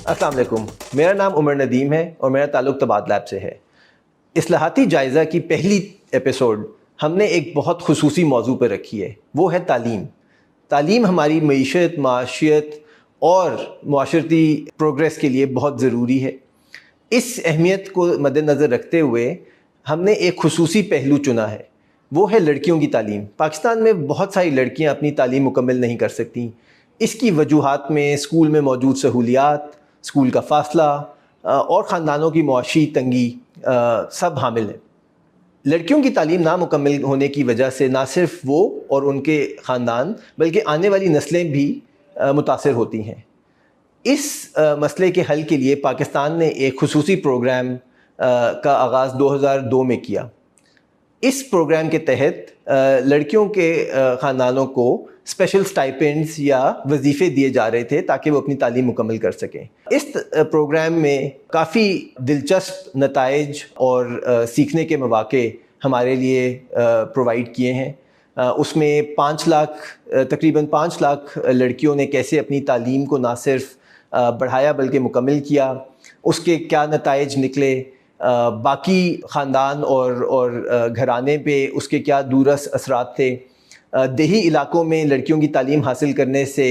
السلام علیکم، میرا نام عمر ندیم ہے اور میرا تعلق تبادلاب سے ہے۔ اصلاحاتی جائزہ کی پہلی ایپیسوڈ ہم نے ایک بہت خصوصی موضوع پر رکھی ہے، وہ ہے تعلیم۔ تعلیم ہماری معیشت، معاشیت اور معاشرتی پروگریس کے لیے بہت ضروری ہے۔ اس اہمیت کو مد نظر رکھتے ہوئے ہم نے ایک خصوصی پہلو چنا ہے، وہ ہے لڑکیوں کی تعلیم۔ پاکستان میں بہت ساری لڑکیاں اپنی تعلیم مکمل نہیں کر سکتیں۔ اس کی وجوہات میں اسکول میں موجود سہولیات، اسکول کا فاصلہ اور خاندانوں کی معاشی تنگی سب حامل ہیں۔ لڑکیوں کی تعلیم نامکمل ہونے کی وجہ سے نہ صرف وہ اور ان کے خاندان بلکہ آنے والی نسلیں بھی متاثر ہوتی ہیں۔ اس مسئلے کے حل کے لیے پاکستان نے ایک خصوصی پروگرام کا آغاز 2002 میں کیا۔ اس پروگرام کے تحت لڑکیوں کے خاندانوں کو اسپیشل سٹائپنڈز یا وظیفے دیے جا رہے تھے تاکہ وہ اپنی تعلیم مکمل کر سکیں۔ اس پروگرام میں کافی دلچسپ نتائج اور سیکھنے کے مواقع ہمارے لیے پرووائڈ کیے ہیں۔ اس میں تقریباً 5 لاکھ لڑکیوں نے کیسے اپنی تعلیم کو نہ صرف بڑھایا بلکہ مکمل کیا، اس کے کیا نتائج نکلے، باقی خاندان اور گھرانے پہ اس کے کیا دورس اثرات تھے، دیہی علاقوں میں لڑکیوں کی تعلیم حاصل کرنے سے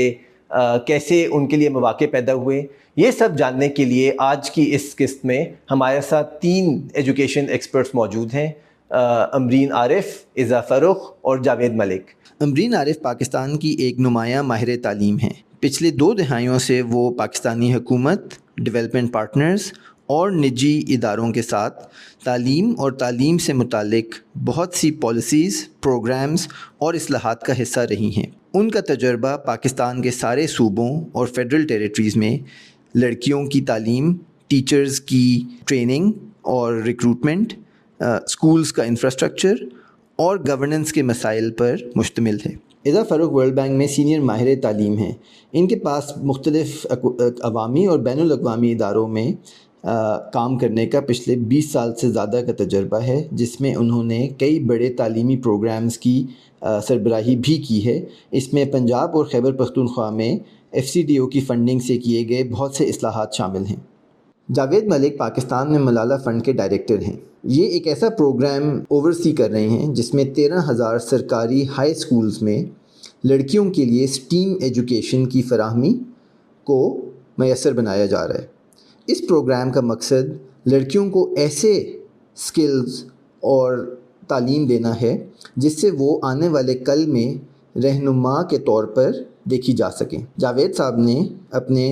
کیسے ان کے لیے مواقع پیدا ہوئے، یہ سب جاننے کے لیے آج کی اس قسط میں ہمارے ساتھ 3 ایجوکیشن ایکسپرٹس موجود ہیں، امرین عارف، ایزا فروخ اور جاوید ملک۔ امرین عارف پاکستان کی ایک نمایاں ماہر تعلیم ہیں۔ پچھلے 2 دہائیوں سے وہ پاکستانی حکومت، ڈیولپمنٹ پارٹنرز اور نجی اداروں کے ساتھ تعلیم اور تعلیم سے متعلق بہت سی پالیسیز، پروگرامز اور اصلاحات کا حصہ رہی ہیں۔ ان کا تجربہ پاکستان کے سارے صوبوں اور فیڈرل ٹیریٹریز میں لڑکیوں کی تعلیم، ٹیچرز کی ٹریننگ اور ریکروٹمنٹ، اسکولز کا انفراسٹرکچر اور گورننس کے مسائل پر مشتمل ہے۔ ایزا فروخ ورلڈ بینک میں سینئر ماہر تعلیم ہیں۔ ان کے پاس مختلف عوامی اور بین الاقوامی اداروں میں کام کرنے کا پچھلے 20 سال سے زیادہ کا تجربہ ہے، جس میں انہوں نے کئی بڑے تعلیمی پروگرامز کی سربراہی بھی کی ہے۔ اس میں پنجاب اور خیبر پختونخوا میں FCDO کی فنڈنگ سے کیے گئے بہت سے اصلاحات شامل ہیں۔ جاوید ملک پاکستان میں ملالہ فنڈ کے ڈائریکٹر ہیں۔ یہ ایک ایسا پروگرام اوورسی کر رہے ہیں جس میں 13,000 سرکاری ہائی اسکولز میں لڑکیوں کے لیے STEAM ایجوکیشن کی فراہمی کو میسر بنایا جا رہا ہے۔ اس پروگرام کا مقصد لڑکیوں کو ایسے سکلز اور تعلیم دینا ہے جس سے وہ آنے والے کل میں رہنما کے طور پر دیکھی جا سکیں۔ جاوید صاحب نے اپنے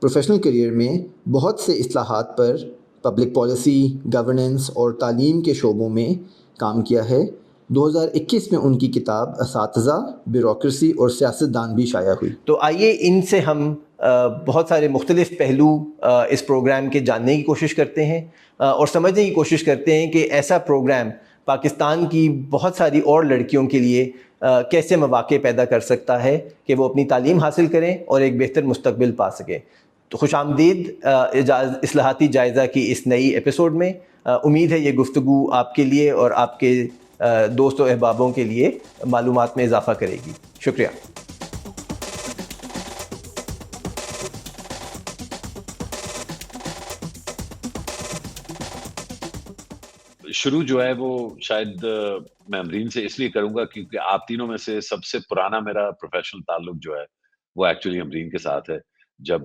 پروفیشنل کیریئر میں بہت سے اصلاحات پر پبلک پالیسی، گورننس اور تعلیم کے شعبوں میں کام کیا ہے۔ 2021 میں ان کی کتاب اساتذہ، بیوروکریسی اور سیاستدان بھی شائع ہوئی۔ تو آئیے ان سے ہم بہت سارے مختلف پہلو اس پروگرام کے جاننے کی کوشش کرتے ہیں اور سمجھنے کی کوشش کرتے ہیں کہ ایسا پروگرام پاکستان کی بہت ساری اور لڑکیوں کے لیے کیسے مواقع پیدا کر سکتا ہے کہ وہ اپنی تعلیم حاصل کریں اور ایک بہتر مستقبل پا سکیں۔ تو خوش آمدید اصلاحاتی جائزہ کی اس نئی ایپیسوڈ میں۔ امید ہے یہ گفتگو آپ کے لیے اور آپ کے دوست و احبابوں کے لیے معلومات میں اضافہ کرے گی۔ شکریہ۔ شروع جو ہے وہ شاید میں امرین سے اس لیے کروں گا کیونکہ آپ تینوں میں سے سب سے پرانا میرا پروفیشنل تعلق جو ہے وہ ایکچولی امرین کے ساتھ ہے۔ جب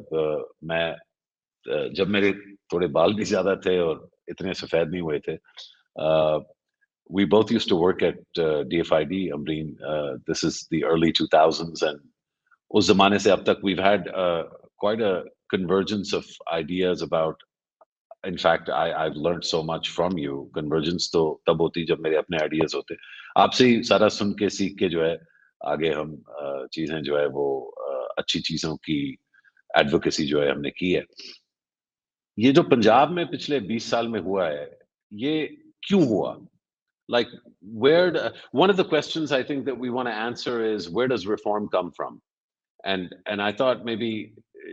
میرے تھوڑے بال بھی زیادہ تھے اور اتنے سفید نہیں ہوئے تھے، we both used to work at DFID, Amreen. This is the early 2000s, and اس زمانے سے اب تک we've had quite a convergence of ideas about. In fact, I've learned so much from you. Convergence تو تب ہوتی جب میرے اپنے آئیڈیاز ہوتے، آپ سے ہی سارا سن کے سیکھ کے جو ہے آگے ہم چیزیں جو ہے وہ اچھی چیزوں کی ایڈوکیسی جو ہے ہم نے کی ہے۔ یہ جو پنجاب میں پچھلے 20 سال میں ہوا ہے، یہ کیوں ہوا؟ Like one of the questions I think that we want to answer is, where does reform come from? And I thought maybe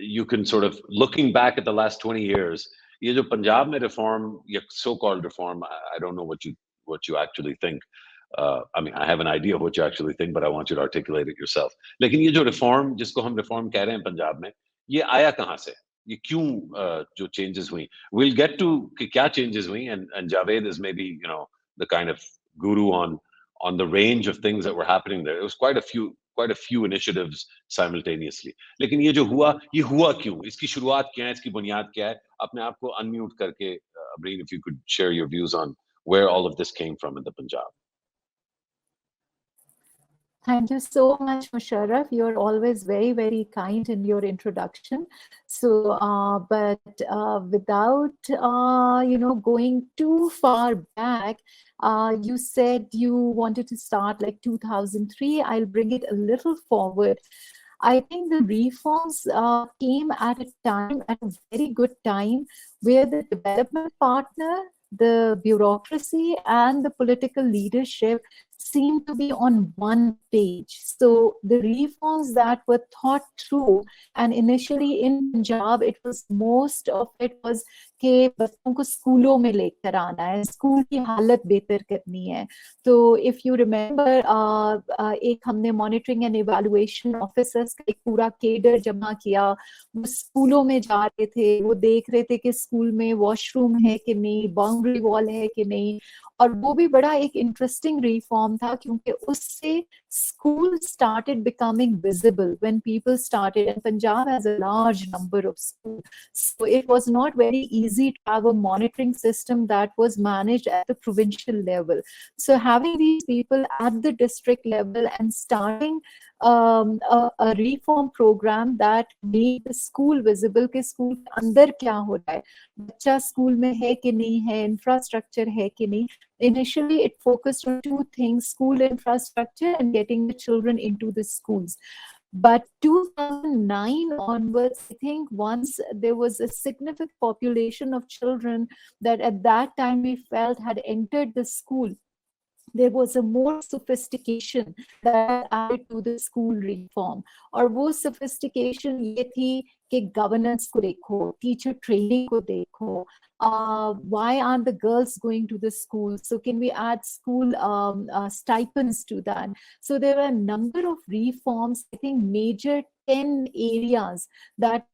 you can sort of, looking back at the last 20 years, یہ جو پنجاب میں reform یا so called reform, I don't know what you actually think. I mean, I have an idea of what you actually think, but I want you to articulate it yourself. لیکن یہ جو reform جس کو ہم reform کہہ رہے ہیں پنجاب میں، یہ آیا کہاں سے؟ ये क्यों जो changes हुई. We'll get to कि क्या changes हुई, and Javed is maybe, you know, the kind of guru on the range of things that were happening there. It was quite a few initiatives simultaneously. लेकिन ये हुआ क्यों? इसकी शुरुआत क्या है? इसकी बुनियाद क्या है? अपने आप को unmute करके, Abreen, if you could share your views on where all of this came from in the Punjab. Thank you so much, Musharraf. You're always very, very kind in your introduction. So, but without, going too far back, you said you wanted to start like 2003. I'll bring it a little forward. I think the reforms came at a very good time, where the development partner, the bureaucracy, and the political leadership seemed to be on one page. So the reforms that were thought through, and initially in Punjab, it was most of it was कि बच्चों को स्कूलों में लेकर आना है, school की हालत बेहतर करनी है. तो इफ यू रिमेम्बर, एक हमने मॉनिटरिंग एंड इवैल्यूएशन ऑफिसर्स का एक पूरा केडर जमा किया. वो स्कूलों में जा रहे थे, वो देख रहे थे कि स्कूल में वॉशरूम है कि नहीं, बाउंड्री वॉल है कि नहीं. और वो भी बड़ा एक इंटरेस्टिंग रिफॉर्म था, क्योंकि उससे school started becoming visible when people started, and Punjab has a large number of schools, so it was not very easy to have a monitoring system that was managed at the provincial level. So having these people at the district level and starting a reform program that made the school visible, कि school के अंदर क्या हो रहा है, बच्चा school में है कि नहीं है, infrastructure है कि नहीं. Initially, it focused on two things: school infrastructure and getting the children into the schools. But 2009 onwards, I think once there was a significant population of children that at that time we felt had entered the school, there was a more sophistication that added to the school reform. और वो sophistication ये थी कि governance को देखो, teacher training को देखो, why aren't the girls going to the school? So can we add school stipends to that? So there are a number of reforms, I think major 10 areas that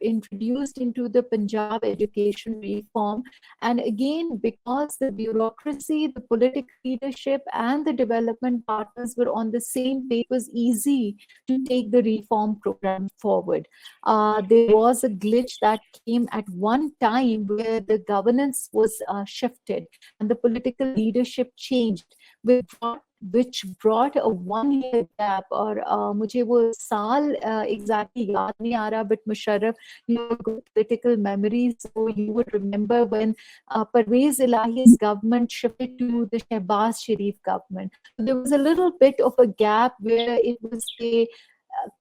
introduced into the Punjab education reform. And again, because the bureaucracy, the political leadership, and the development partners were on the same page, it was easy to take the reform program forward. There was a glitch that came at one time where the governance was shifted and the political leadership changed, which brought a 1-year gap. और मुझे वो साल exactly याद नहीं आ रहा, but Musharraf, you have good political memories, so you would remember when Parvez Elahi's government shifted to the Shehbaz Sharif government. There was a little bit of a gap where it was a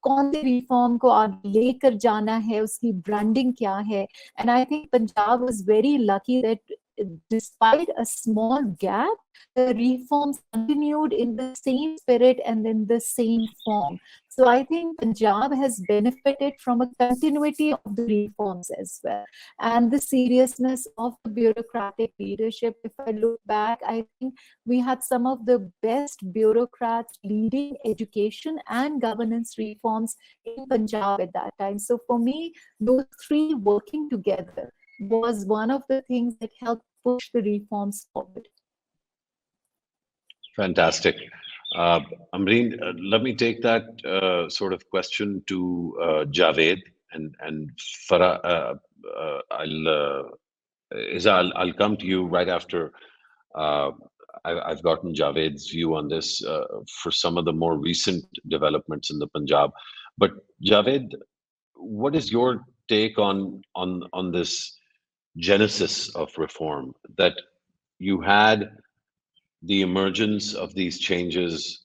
कौन से reform को आगे लेकर जाना है, उसकी branding क्या है. And I think Punjab was very lucky that despite a small gap, the reforms continued in the same spirit and in the same form. So I think Punjab has benefited from a continuity of the reforms as well, and the seriousness of the bureaucratic leadership. If I look back, I think we had some of the best bureaucrats leading education and governance reforms in Punjab at that time. So for me, those three working together was one of the things that helped push the reforms forward. Fantastic. Amreen, let me take that sort of question to Javed and Farah. I'll come to you right after I've gotten Javed's view on this for some of the more recent developments in the Punjab. But Javed, what is your take on this genesis of reform, that you had the emergence of these changes?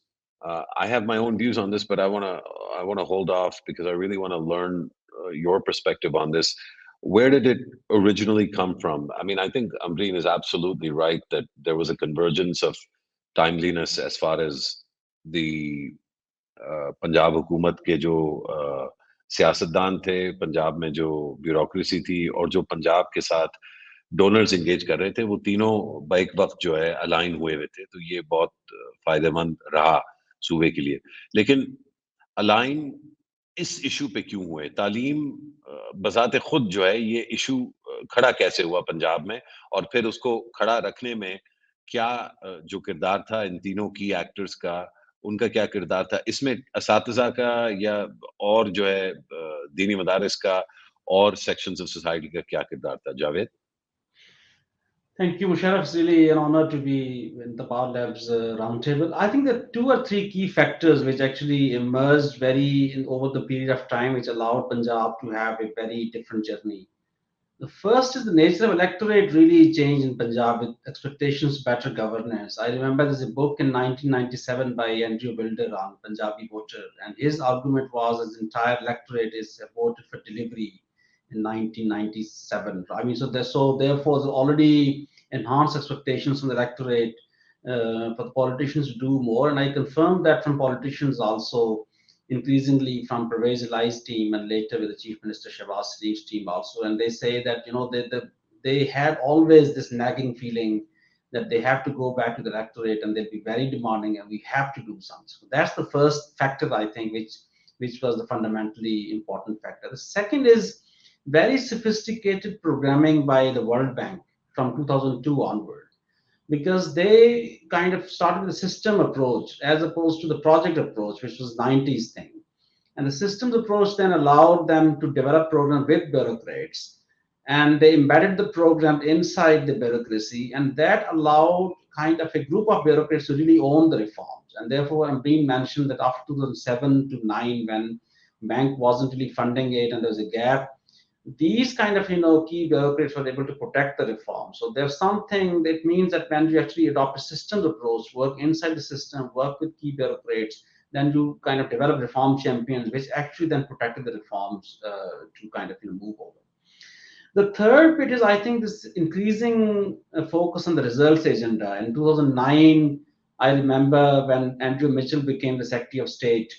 I have my own views on this, but I want to hold off because I really want to learn your perspective on this. Where did it originally come from? I mean, I think Amreen is absolutely right that there was a convergence of timeliness as far as the Punjab हुकूमत के जो सियासतदान थे, पंजाब में जो bureaucracy थी, और जो पंजाब के साथ डोनर्स एंगेज कर रहे थे, वो तीनों बैक वक्त जो है अलाइन हुए थे. तो ये बहुत फायदेमंद रहा सूबे के लिए. लेकिन अलाइन इस इशू पे क्यों हुए? तालीम बज़ाते खुद जो है ये इशू खड़ा कैसे हुआ पंजाब में, और फिर उसको खड़ा रखने में क्या जो किरदार था इन तीनों की एक्टर्स का, उनका क्या किरदार था? इसमें असातिज़ा का या और जो है दीनी मदारिस का और सेक्शंस ऑफ सोसाइटी का क्या किरदार था? Javed? Thank you, Musharraf. It's really an honor to be in the Power Labs roundtable. I think there are two or three key factors which actually emerged over the period of time, which allowed Punjab to have a very different journey. The first is the nature of electorate really changed in Punjab with expectations better governance. I remember there's a book in 1997 by Andrew Wilder on Punjabi voter, and his argument was his entire electorate is voted for delivery in 1997. I mean, so therefore, there's already enhanced expectations from the electorate for the politicians to do more, and I confirmed that from politicians also increasingly from priorise team and later with the Chief Minister Shehbaz Sharif's team also. And they say that, they had always this nagging feeling that they have to go back to the electorate and they'll be very demanding and we have to do something. So that's the first factor, I think, which was the fundamentally important factor. The second is very sophisticated programming by the World Bank from 2002 onward, because they kind of started the system approach as opposed to the project approach, which was 90s thing. And the systems approach then allowed them to develop programs with bureaucrats, and they embedded the program inside the bureaucracy, and that allowed kind of a group of bureaucrats to really own the reforms. And therefore, I'm being mentioned that after 2007 to 9, when bank wasn't really funding it and there was a gap, these kind of key bureaucrats were able to protect the reform. So there's something that means that when you actually adopt a systems approach, work inside the system, work with key bureaucrats, then you kind of develop reform champions, which actually then protected the reforms to kind of move over. The third bit is, I think, this increasing focus on the results agenda. In 2009, I remember when Andrew Mitchell became the Secretary of State,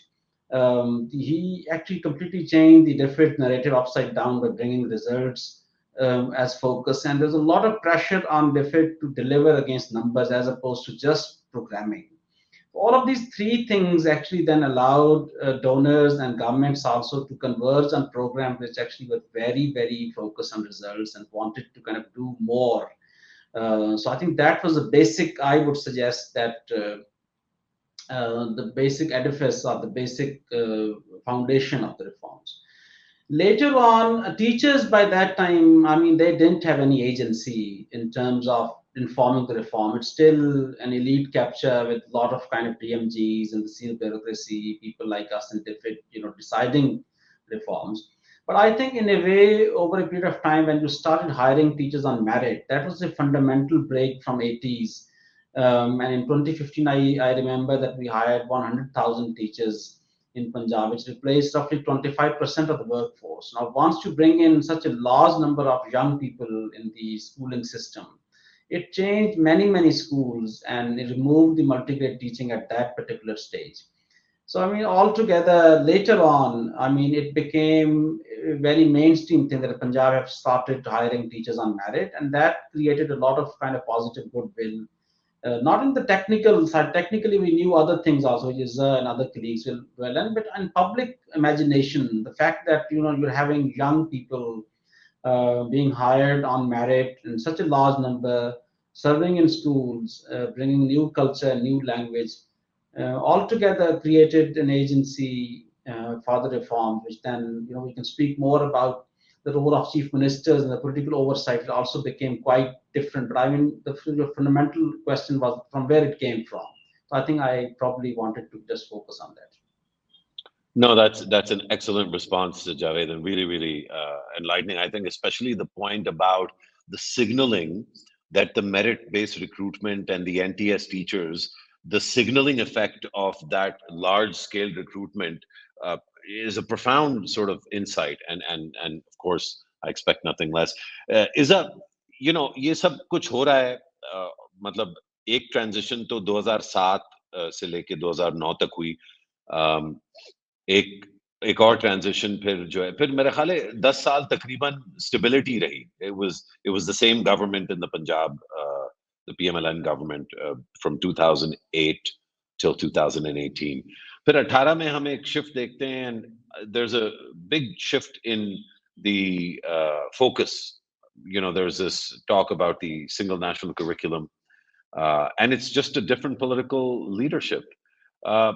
he actually completely changed the deficit narrative upside down by bringing results as focus. And there's a lot of pressure on deficit to deliver against numbers as opposed to just programming. All of these three things actually then allowed donors and governments also to converge on programs which actually were very, very focused on results and wanted to kind of do more. So I think that was the basic, I would suggest that the basic edifice or the basic foundation of the reforms. Later on, teachers by that time, I mean, they didn't have any agency in terms of informing the reform. It's still an elite capture with a lot of kind of DMGs and the seal bureaucracy, people like us and deciding reforms. But I think in a way, over a period of time, when you started hiring teachers on merit, that was a fundamental break from 80s. And in 2015, I remember that we hired 100,000 teachers in Punjab, which replaced roughly 25% of the workforce. Now, once you bring in such a large number of young people in the schooling system, it changed many, many schools and it removed the multi-grade teaching at that particular stage. So, I mean, altogether, later on, I mean, it became a very mainstream thing that Punjab have started hiring teachers on merit, and that created a lot of kind of positive goodwill. Not in the technical side. Technically, we knew other things also, which is and other colleagues will learn. But in public imagination, the fact that you're having young people being hired on merit in such a large number, serving in schools, bringing new culture, new language, altogether created an agency for the reform, which then we can speak more about the role of chief ministers and the political oversight. It also became quite different. But I mean, the fundamental question was from where it came from. So I think I probably wanted to just focus on that. No, that's an excellent response, Javed, and really, really enlightening. I think especially the point about the signaling that the merit-based recruitment and the NTS teachers, the signaling effect of that large-scale recruitment is a profound sort of insight, and of course, I expect nothing less. ये सब कुछ हो रहा है, मतलब एक transition तो 2007 से लेके 2009 तक हुई, एक और ट्रांजिशन फिर जो है, फिर मेरे ख्याल है 10 साल तकरीबन स्टेबिलिटी रही. It was the same government in the Punjab, the PMLN government from 2008 till 2018. फिर 18 में हम एक शिफ्ट देखते हैं, there's a big shift in the focus. There's this talk about the single national curriculum, and it's just a different political leadership. Uh,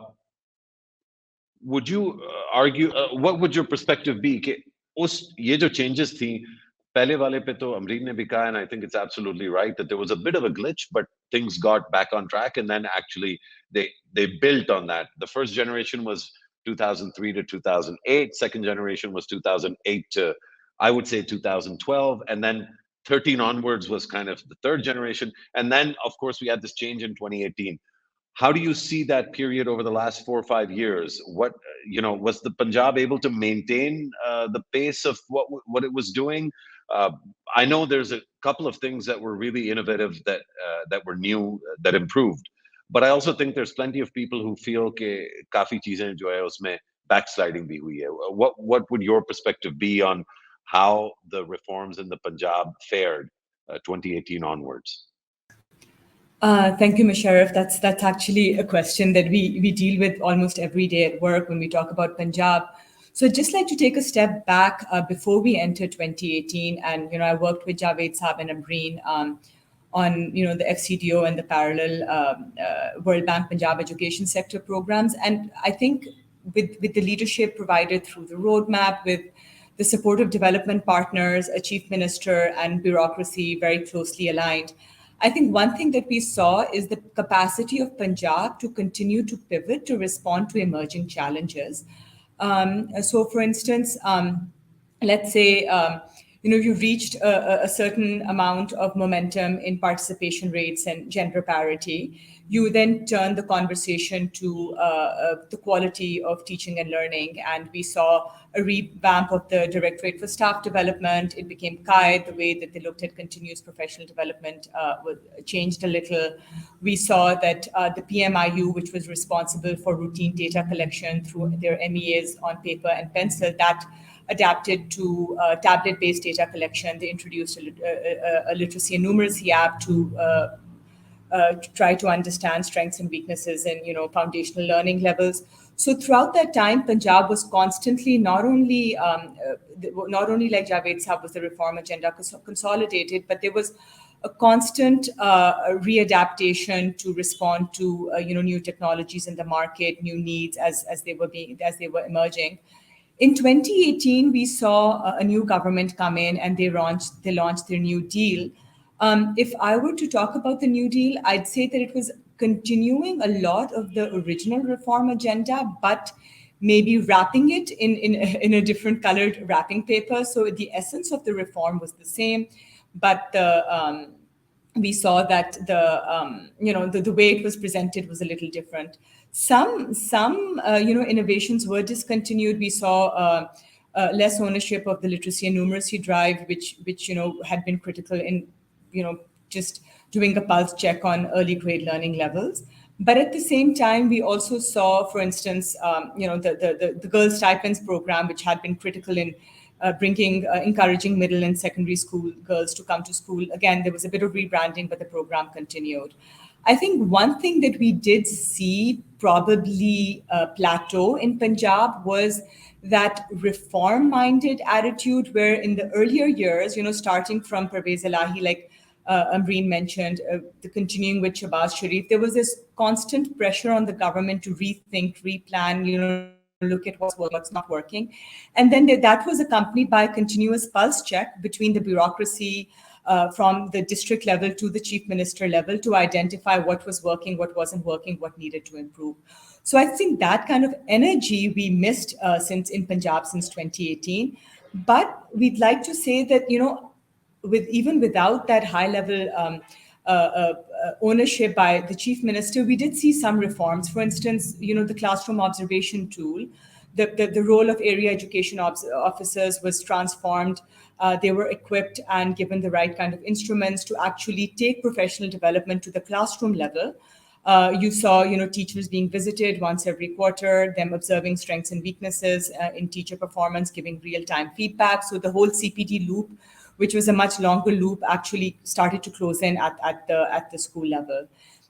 would you argue, what would your perspective be कि ये जो changes थी पहले वाले पे तो अमरीन ने भी कहा, and I think it's absolutely right, that there was a bit of a glitch, but things got back on track, and then actually they built on that. The first generation was 2003 to 2008, second generation was 2008 to, I would say, 2012, and then 13 onwards was kind of the third generation, and then of course we had this change in 2018. How do you see that period over the last 4 or 5 years? What, was the Punjab able to maintain the pace of what it was doing? Uh, I know there's a couple of things that were really innovative, that were new, that improved. But I also think there's plenty of people who feel कि काफी चीजें जो है उसमें backsliding भी हुई है. What would your perspective be on how the reforms in the Punjab fared 2018 onwards? Thank you, Musharraf. That's actually a question that we deal with almost every day at work when we talk about Punjab. So I'd just like to take a step back before we enter 2018. And, I worked with Javed Saab and Amreen on, the XCDO and the parallel World Bank Punjab Education Sector programs. And I think with the leadership provided through the roadmap, with the support of development partners, a chief minister, and bureaucracy very closely aligned, I think one thing that we saw is the capacity of Punjab to continue to pivot to respond to emerging challenges. So, for instance, let's say, you've reached a certain amount of momentum in participation rates and gender parity. You then turn the conversation to the quality of teaching and learning. And we saw a revamp of the Directorate for Staff Development. It became KAID. The way that they looked at continuous professional development changed a little. We saw that the PMIU, which was responsible for routine data collection through their MEAs on paper and pencil, that adapted to tablet-based data collection. They introduced a literacy and numeracy app to try to understand strengths and weaknesses in foundational learning levels. So throughout that time, Punjab was constantly not only like Javed Saab was the reform agenda consolidated, but there was a constant readaptation to respond to new technologies in the market, new needs as they were emerging. In 2018, we saw a new government come in, and they launched their New Deal. If I were to talk about the New Deal, I'd say that it was continuing a lot of the original reform agenda, but maybe wrapping it in a different colored wrapping paper. So the essence of the reform was the same, but we saw that the way it was presented was a little different. Some innovations were discontinued. We saw less ownership of the literacy and numeracy drive, which had been critical in just doing a pulse check on early grade learning levels. But at the same time, we also saw, for instance, the Girls Stipends program, which had been critical in encouraging middle and secondary school girls to come to school. Again, there was a bit of rebranding, but the program continued. I think one thing that we did see probably plateau in Punjab was that reform-minded attitude, where in the earlier years, starting from Parvez Elahi, like Amreen mentioned, the continuing with Shahbaz Sharif, there was this constant pressure on the government to rethink, replan, look at what's not working. And then that was accompanied by a continuous pulse check between the bureaucracy from the district level to the chief minister level to identify what was working, what wasn't working, what needed to improve. So I think that kind of energy we missed in Punjab since 2018. But we'd like to say that, even without that high level ownership by the chief minister, we did see some reforms. For instance, the classroom observation tool, the role of area education officers was transformed. They were equipped and given the right kind of instruments to actually take professional development to the classroom level. You saw, teachers being visited once every quarter, them observing strengths and weaknesses in teacher performance, giving real-time feedback. So the whole CPD loop, which was a much longer loop, actually started to close in at the school level.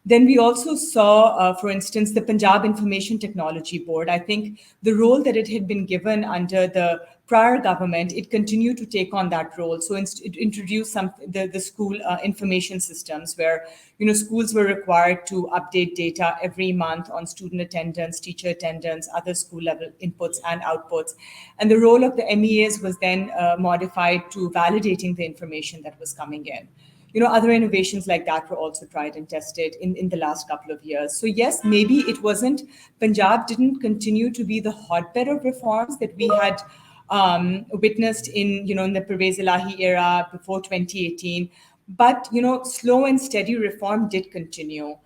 Then we also saw, for instance, the Punjab Information Technology Board. I think the role that it had been given under the prior government, it continued to take on that role. So it introduced the school information systems where, schools were required to update data every month on student attendance, teacher attendance, other school level inputs and outputs. And the role of the MEAs was then modified to validating the information that was coming in. Other innovations like that were also tried and tested in the last couple of years. So yes, maybe it wasn't, Punjab didn't continue to be the hotbed of reforms that we had witnessed in the Pervez Elahi era before 2018. But, slow and steady reform did continue.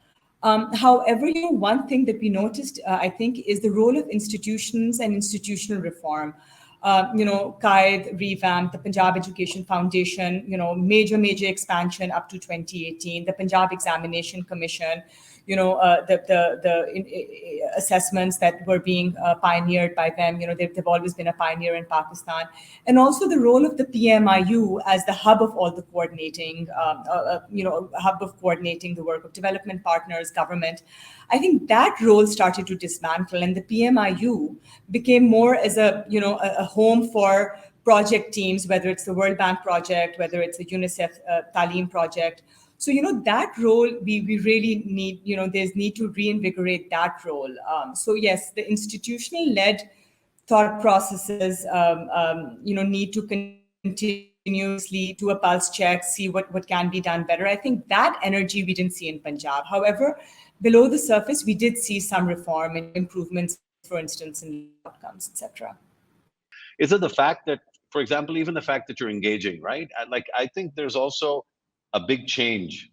However, one thing that we noticed, I think, is the role of institutions and institutional reform. Qaid revamped, the Punjab Education Foundation, major expansion up to 2018, the Punjab Examination Commission, the assessments that were being pioneered by them. They've always been a pioneer in Pakistan. And also the role of the PMIU as the hub of all the coordinating, hub of coordinating the work of development partners, government. I think that role started to dismantle, and the PMIU became more as a home for project teams, whether it's the World Bank project, whether it's the UNICEF Talim project. So, that role, we really need, there's need to reinvigorate that role. So yes, the institutional-led thought processes, need to continuously do a pulse check, see what can be done better. I think that energy we didn't see in Punjab. However, below the surface, we did see some reform and improvements, for instance, in outcomes, etc. Is it the fact that, for example, even the fact that you're engaging, right? I think there's also a big change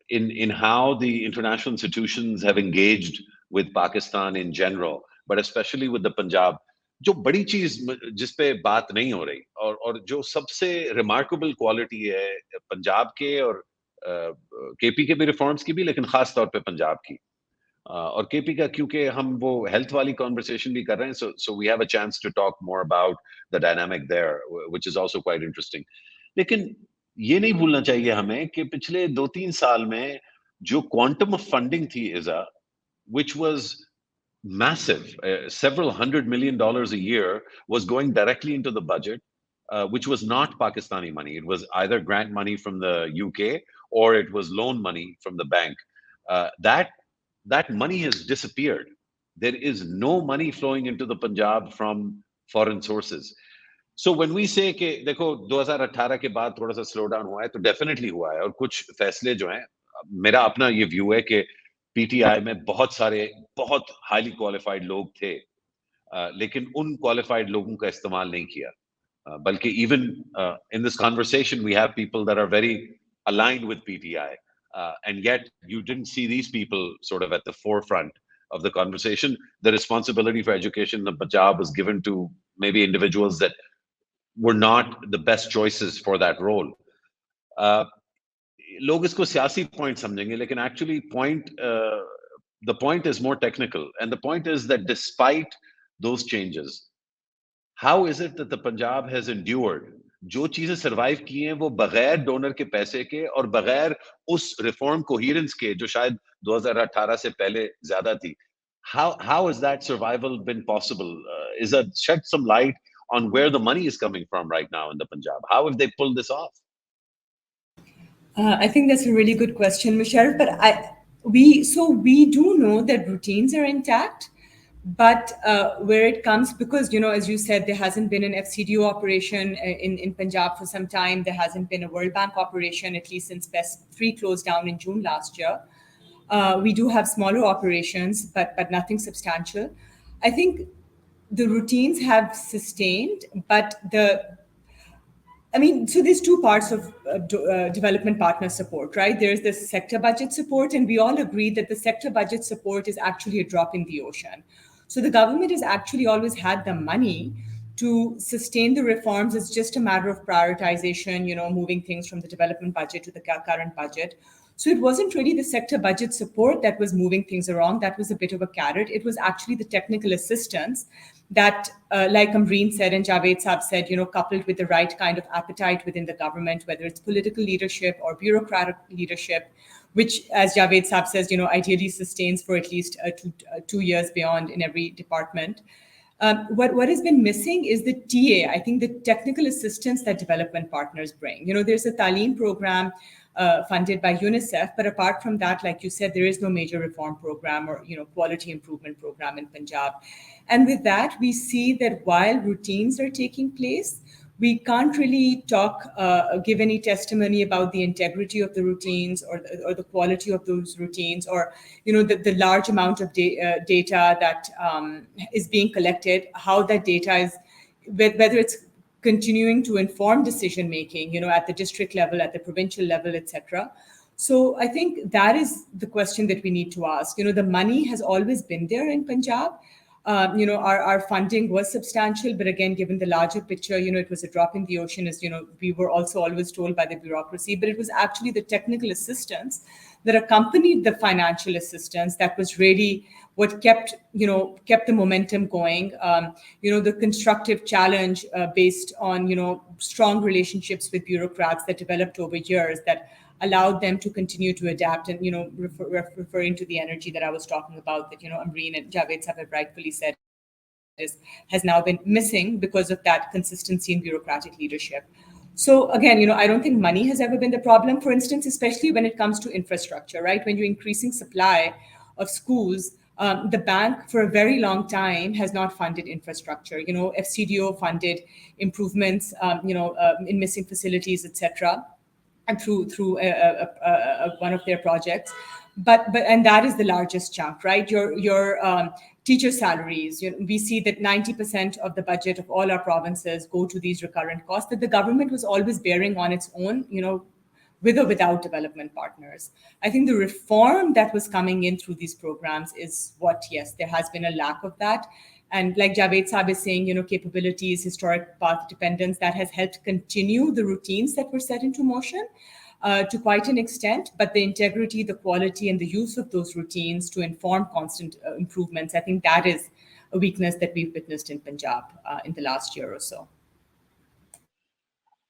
in how the international institutions have engaged with Pakistan in general, but especially with the Punjab. जो बड़ी चीज जिस पे बात नहीं हो रही और जो सबसे रिमार्केबल क्वालिटी है पंजाब के और केपी के भी रिफॉर्म्स की भी, लेकिन खास तौर पे पंजाब की और केपी का, क्योंकि हम वो हेल्थ वाली कॉन्वर्सेशन भी कर रहे हैं, so we have a chance to talk more about the dynamic there, which is also quite interesting. लेकिन ये नहीं भूलना चाहिए हमें कि पिछले 2-3 साल में जो क्वांटम ऑफ फंडिंग थी इज़ा, which was massive, several $100 million a year was going directly into the budget, which was not Pakistani money. It was either grant money from the UK or it was loan money from the bank. That money has disappeared. There is no money flowing into the Punjab from foreign sources. So when we say कि देखो 2018 के बाद थोड़ा सा slow down हुआ है, तो definitely हुआ है, और कुछ फैसले जो हैं, मेरा अपना ये व्यू है कि पीटीआई में बहुत सारे बहुत हाईली क्वालिफाइड लोग थे, लेकिन उन क्वालिफाइड लोगों का इस्तेमाल नहीं किया, बल्कि even in this conversation we have people that are very aligned with PTI, and yet you didn't see these people sort of at the forefront of the conversation. The responsibility for education in the Punjab was given to maybe individuals that were not the best choices for that role. लोग इसको सियासी point समझेंगे, लेकिन actually the point is more technical, and the point is that despite those changes, how is it that the Punjab has endured? जो चीजें survive की हैं वो बगैर डोनर के पैसे के और बगैर उस रिफॉर्म कोहेरेंस के जो शायद 2018 से पहले ज्यादा थी. How has that survival been possible? Is that shed some light on where the money is coming from right now in the Punjab? How have they pulled this off? I think that's a really good question, Musharraf. But we do know that routines are intact, but where it comes, because as you said, there hasn't been an FCDO operation in Punjab for some time. There hasn't been a World Bank operation, at least since PES 3 closed down in June last year. We do have smaller operations, but nothing substantial. I think the routines have sustained, but so there's two parts of development partner support, right? There's the sector budget support, and we all agree that the sector budget support is actually a drop in the ocean. So the government has actually always had the money to sustain the reforms. It's just a matter of prioritization, moving things from the development budget to the current budget. So it wasn't really the sector budget support that was moving things around. That was a bit of a carrot. It was actually the technical assistance that, like Amreen said and Javed Saab said, coupled with the right kind of appetite within the government, whether it's political leadership or bureaucratic leadership, which, as Javed Saab says, ideally sustains for at least 2 years beyond in every department. What has been missing is the TA, I think the technical assistance that development partners bring. There's a Taaleem program funded by UNICEF, but apart from that, like you said, there is no major reform program or quality improvement program in Punjab. And with that, we see that while routines are taking place, we can't really give any testimony about the integrity of the routines or the quality of those routines, or the large amount of data that is being collected, how that data is, whether it's continuing to inform decision making, at the district level, at the provincial level, etc. So I think that is the question that we need to ask. The money has always been there in Punjab. Our funding was substantial, but again, given the larger picture, it was a drop in the ocean, as we were also always told by the bureaucracy, but it was actually the technical assistance that accompanied the financial assistance that was really what kept the momentum going. The constructive challenge based on, strong relationships with bureaucrats that developed over years that allowed them to continue to adapt, and referring to the energy that I was talking about, that Amreen and Javed have rightfully said has now been missing because of that consistency in bureaucratic leadership. So again, I don't think money has ever been the problem, for instance, especially when it comes to infrastructure, right? When you're increasing supply of schools, the bank for a very long time has not funded infrastructure. FCDO funded improvements, in missing facilities, etc., and through one of their projects, but that is the largest chunk, right? Your teacher salaries. We see that 90% of the budget of all our provinces go to these recurrent costs that the government was always bearing on its own, with or without development partners. I think the reform that was coming in through these programs is what, yes, there has been a lack of that. And like Javed Saab is saying, capabilities, historic path dependence, that has helped continue the routines that were set into motion to quite an extent. But the integrity, the quality, and the use of those routines to inform constant improvements, I think that is a weakness that we've witnessed in Punjab in the last year or so.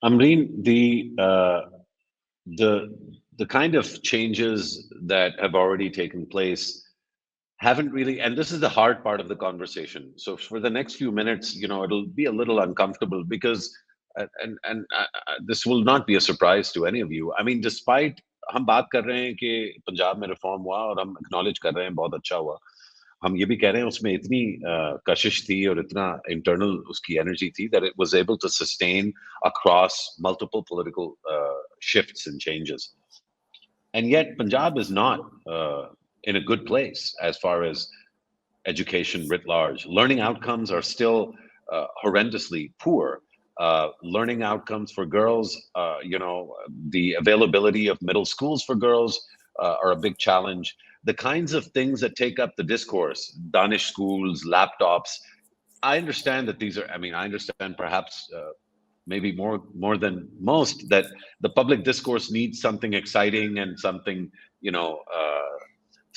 Amreen, the kind of changes that have already taken place haven't really, and this is the hard part of the conversation. So for the next few minutes, it'll be a little uncomfortable because, and this will not be a surprise to any of you. I mean, despite हम बात कर रहे हैं कि पंजाब में reform हुआ और हम acknowledge कर रहे हैं बहुत अच्छा हुआ, हम ये भी कह रहे हैं उसमें इतनी कशिश थी और इतना internal उसकी energy थी that it was able to sustain across multiple political shifts and changes. And yet Punjab is not in a good place as far as education writ large. Learning outcomes are still horrendously poor. Learning outcomes for girls, the availability of middle schools for girls are a big challenge. The kinds of things that take up the discourse, Danish schools, laptops, I understand that these are, I understand perhaps maybe more than most that the public discourse needs something exciting and something,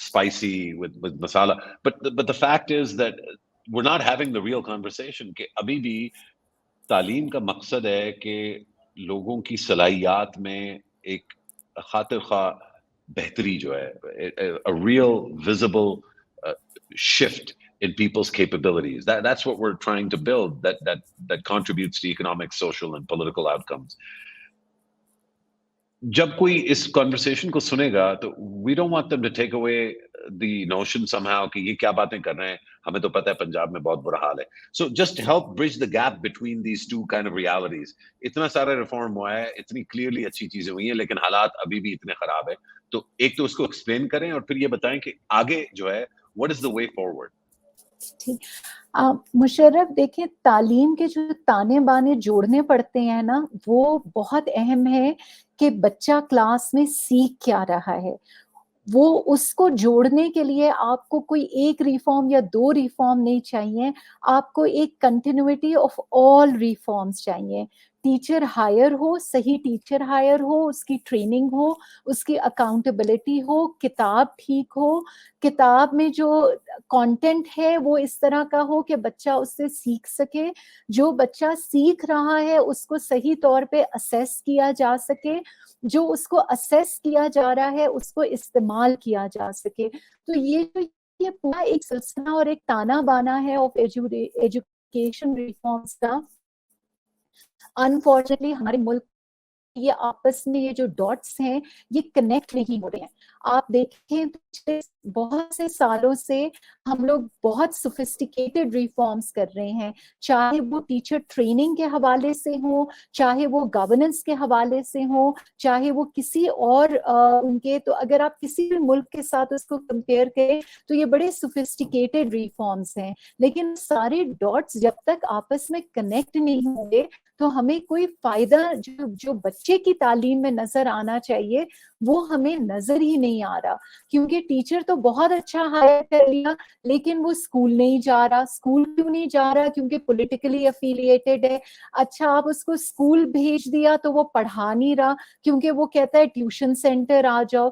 spicy with masala, but the fact is that we're not having the real conversation. कि अभी भी तालीम का मकसद है कि लोगों की सलाहियात में एक खातिर खा बेहतरी जो है, a real visible shift in people's capabilities. That's what we're trying to build. That contributes to economic, social, and political outcomes. जब कोई इस conversation को सुनेगा तो we don't want them to take away the notion somehow कि ये क्या बातें कर रहे हैं, हमें तो पता है पंजाब में बहुत बुरा हाल है. So just help bridge the gap between these two kind of realities. इतना सारा reform हुआ है, इतनी clearly अच्छी चीजें हुई हैं, लेकिन हालात अभी भी इतने खराब है. तो एक तो उसको explain करें और फिर ये बताएं कि आगे जो है what is the way forward. ठीक, मुशर्रफ देखें, तालीम के जो ताने बाने जोड़ने पड़ते हैं ना, वो बहुत अहम है कि बच्चा क्लास में सीख क्या रहा है. वो उसको जोड़ने के लिए आपको कोई एक रिफॉर्म या दो रिफॉर्म नहीं चाहिए, आपको एक कंटिन्यूटी ऑफ ऑल रिफॉर्म्स चाहिए. ٹیچر ہائر ہو, صحیح ٹیچر ہائر ہو, اس کی ٹریننگ ہو, اس کی اکاؤنٹیبلٹی ہو, کتاب ٹھیک ہو, کتاب میں جو کانٹینٹ ہے وہ اس طرح کا ہو کہ بچہ اس سے سیکھ سکے, جو بچہ سیکھ رہا ہے اس کو صحیح طور پہ اسیس کیا جا سکے, جو اس کو اسیس کیا جا رہا ہے اس کو استعمال کیا جا سکے. تو یہ پورا ایک سلسلہ اور ایک تانا بانا ہے آف ایجوکیشن ریفارمس کا. انفارچونیٹلی ہمارے ملک یہ آپس میں یہ جو ڈاٹس ہیں یہ کنیکٹ نہیں ہو رہے ہیں. آپ دیکھیں پچھلے بہت سے سالوں سے ہم لوگ بہت سوفسٹیکیٹڈ ریفارمس کر رہے ہیں, چاہے وہ ٹیچر ٹریننگ کے حوالے سے ہوں, چاہے وہ گورننس کے حوالے سے ہوں, چاہے وہ کسی اور ان کے, تو اگر آپ کسی بھی ملک کے ساتھ اس کو کمپیئر کریں تو یہ بڑے سوفسٹیکیٹڈ ریفارمس ہیں. لیکن سارے ڈاٹس جب تک آپس میں کنیکٹ نہیں ہوں گے تو ہمیں کوئی فائدہ جو بچے کی تعلیم میں نظر آنا چاہیے وہ ہمیں نظر ہی نہیں آ رہا. کیونکہ ٹیچر تو بہت اچھا ہائر کر لیا لیکن وہ اسکول نہیں جا رہا. اسکول کیوں نہیں جا رہا؟ کیونکہ پولیٹیکلی افیلیٹڈ ہے. اچھا آپ اس کو اسکول بھیج دیا تو وہ پڑھا نہیں رہا کیونکہ وہ کہتا ہے ٹیوشن سینٹر آ جاؤ.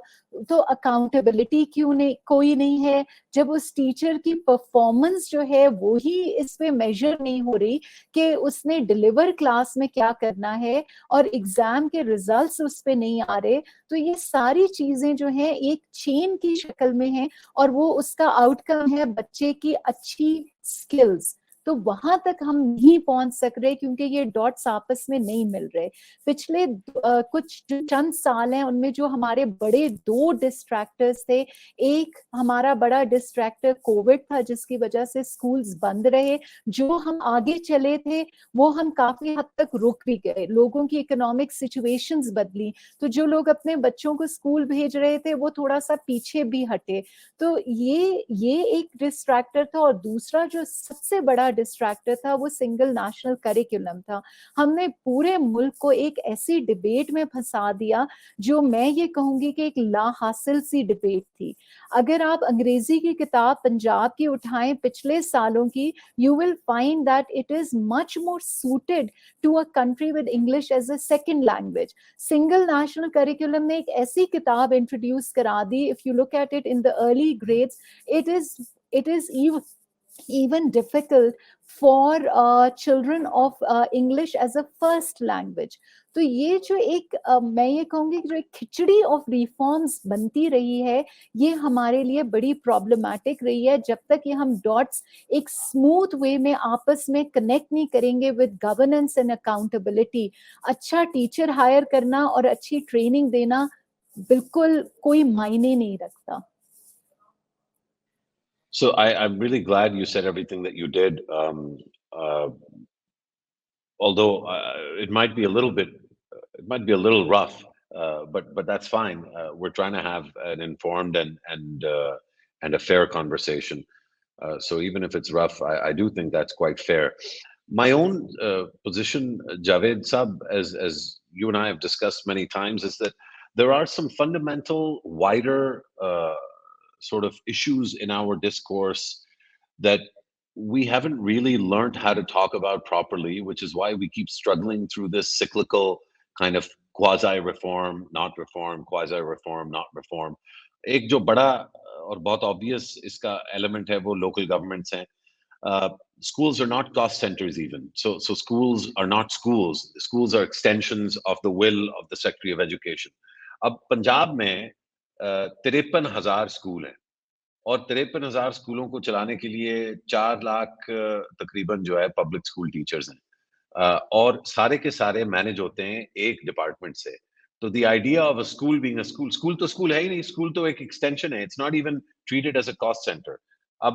تو اکاؤنٹیبلٹی کیوں نہیں, کوئی نہیں ہے جب اس ٹیچر کی پرفارمنس جو ہے وہی اس پہ میجر نہیں ہو رہی کہ اس نے ڈلیور کلاس میں کیا کرنا ہے اور ایگزام کے ریزلٹس اس پہ نہیں آ رہے. تو یہ ساری چیزیں جو ہیں ایک چین کی شکل میں ہیں اور وہ اس کا آؤٹ کم ہے بچے کی اچھی سکلز. تو وہاں تک ہم نہیں پہنچ سک رہے کیونکہ یہ ڈاٹس آپس میں نہیں مل رہے. پچھلے کچھ جو چند سال ہیں ان میں جو ہمارے بڑے دو ڈسٹریکٹرز تھے, ایک ہمارا بڑا ڈسٹریکٹر کووڈ تھا جس کی وجہ سے سکولز بند رہے. جو ہم آگے چلے تھے وہ ہم کافی حد تک رک بھی گئے, لوگوں کی اکنامک سچویشنز بدلی تو جو لوگ اپنے بچوں کو اسکول بھیج رہے تھے وہ تھوڑا سا پیچھے بھی ہٹے. تو یہ ایک ڈسٹریکٹر تھا. اور دوسرا جو سب سے بڑا ڈسٹریکٹر تھا وہ سنگل نیشنل کریکولم تھا. ہم نے پورے ملک کو ایک ایسی ڈبیٹ میں پھنسا دیا جو میں یہ کہوں گی کہ ایک لا حاصل سی ڈبیٹ تھی. اگر آپ انگریزی کی کتاب پنجاب کی اٹھائیں پچھلے سالوں کی, you will find that it is much more suited to a country with English as a second language. Single national curriculum نے ایک ایسی کتاب انٹروڈیوس کرا دی, if you look at it in the early grades, it is even difficult for children of English as a first language. تو یہ جو ایک میں یہ کہوں گی جو ایک کھچڑی آف ریفارمز بنتی رہی ہے یہ ہمارے لیے بڑی پرابلمٹک رہی ہے. جب تک یہ ہم ڈاٹس ایک اسموتھ وے میں آپس میں کنیکٹ نہیں کریں گے ود گورننس اینڈ اکاؤنٹیبلٹی, اچھا ٹیچر ہائر کرنا اور اچھی ٹریننگ دینا بالکل کوئی معنی نہیں رکھتا. So I'm really glad you said everything that you did. Although it might be a little rough, but that's fine. We're trying to have an informed and a fair conversation. So even if it's rough, I do think that's quite fair. My own position, Javed Sab, as you and I have discussed many times, is that there are some fundamental, wider sort of issues in our discourse that we haven't really learned how to talk about properly, which is why we keep struggling through this cyclical kind of quasi-reform, not reform, quasi-reform, not reform. ایک جو بڑا اور بہت obvious اس کا element ہے وہ local governments ہیں. Schools are not cost centers even. So schools are not schools. Schools are extensions of the will of the Secretary of Education. اب پنجاب میں 53,000 اسکول ہیں اور 53,000 اسکولوں کو چلانے کے لیے 4 لاکھ تقریباً جو ہے پبلک اسکول ٹیچرز ہیں اور سارے کے سارے مینج ہوتے ہیں ایک ڈپارٹمنٹ سے. تو the idea of a school being a school, school تو اسکول ہے ہی نہیں, اسکول تو ایک ایکسٹینشن ہے. It's not even treated as a cost centre. اب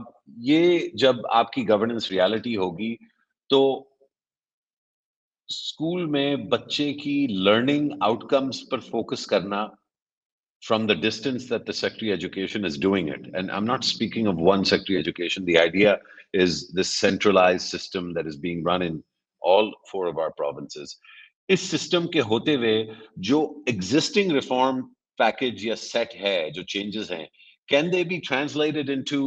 یہ جب آپ کی گورننس ریالٹی ہوگی تو اسکول میں بچے کی لرننگ آؤٹ کمز پر فوکس کرنا from the distance that the Secretary of Education is doing it. And I'm not speaking of one Secretary of Education. The idea is this centralized system that is being run in all 4 of our provinces. اس system کے ہوتے ہوئے جو existing reform package یا set ہے, جو changes ہیں, can they be translated into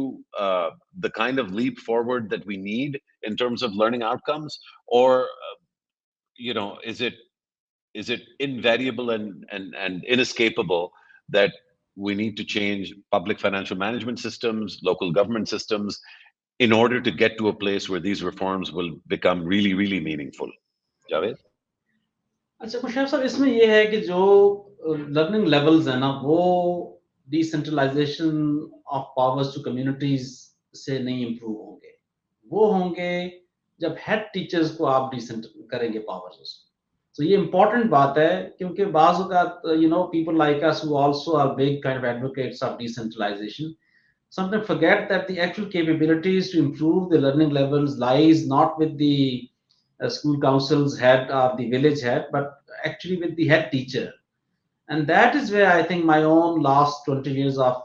the kind of leap forward that we need in terms of learning outcomes? Or is it invariable and inescapable that we need to change public financial management systems, local government systems, in order to get to a place where these reforms will become really, really meaningful? Javed? अच्छा मुशर्रफ साहब, इसमें ये है कि जो learning levels है ना, वो decentralisation of powers to communities से नहीं इम्प्रूव होंगे। वो होंगे जब हेड टीचर्स को आप डिसेंट्रल करेंगे पावर्स। तो ये इम्पोर्टेंट बात है, क्योंकि बाज़ औक़ात people like us who also are big kind of advocates of decentralization sometimes forget that the actual capabilities to improve the learning levels lies not with the school council's head or the village head, but actually with the head teacher. And that is where I think my own last 20 years of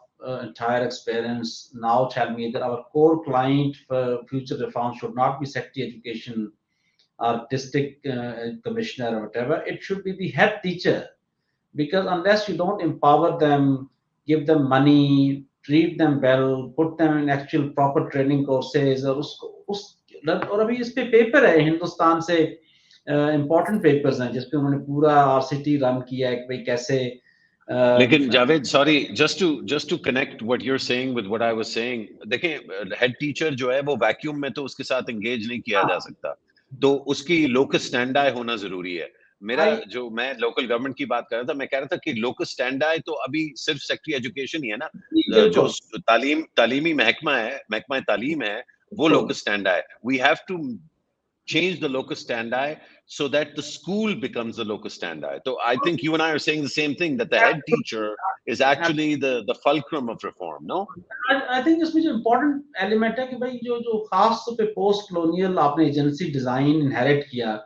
entire experience now tell me that our core client for future reform should not be secretary education or district commissioner or whatever. It should be the head teacher, because unless you don't empower them, give them money, treat them well, put them in actual proper training courses, और अभी इस पे paper है हिंदुस्तान से, important papers हैं जिस पे उन्होंने पूरा आरसीटी रन किया है कि भाई कैसे लेकिन Javed, sorry, just to connect what you're saying with what I was saying, देखें हेड टीचर जो है वो वैक्यूम में तो उसके साथ एंगेज नहीं किया जा सकता, तो उसकी लोकस स्टैंडाई होना जरूरी है। मेरा जो मैं लोकल गवर्नमेंट की बात कर रहा था, मैं कह रहा था कि लोकस स्टैंडाई तो अभी सिर्फ सेक्रेटरी एजुकेशन ही है ना, जो तालीमी महकमा तालीम है वो locus standi. We have to change the locus standi so that the school becomes the locus standi. So I think you and I are saying the same thing, that the head teacher is actually the fulcrum of reform, no? I think इसमें जो important element है कि भाई जो खास तौर पे post colonial आपने एजेंसी डिजाइन इनहेरिट किया,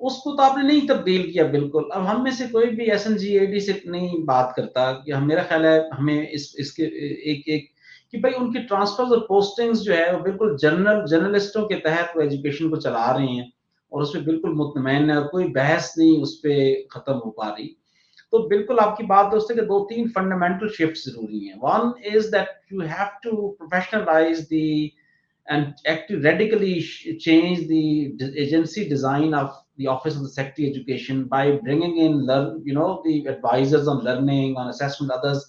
उसको तो आपने नहीं तब्दील किया बिल्कुल। अब हम में से कोई भी एसएनजीएडी से नहीं बात करता कि मेरा ख्याल है हमें इसके एक कि भाई उनकी ट्रांसफर्स और पोस्टिंग्स जो है वो बिल्कुल जर्नलिस्टों के तहत वो एजुकेशन को चला रहे हैं और उसमें बिल्कुल मुतमईन है और कोई बहस नहीं उस पर खत्म हो पा रही। तो बिल्कुल आपकी बात दोस्त है कि 2-3 फंडामेंटल शिफ्ट जरूरी हैं। One is that you have to professionalize the and actually radically change the agency design of the office of the secretary education by bringing in the advisors on learning, on assessment, others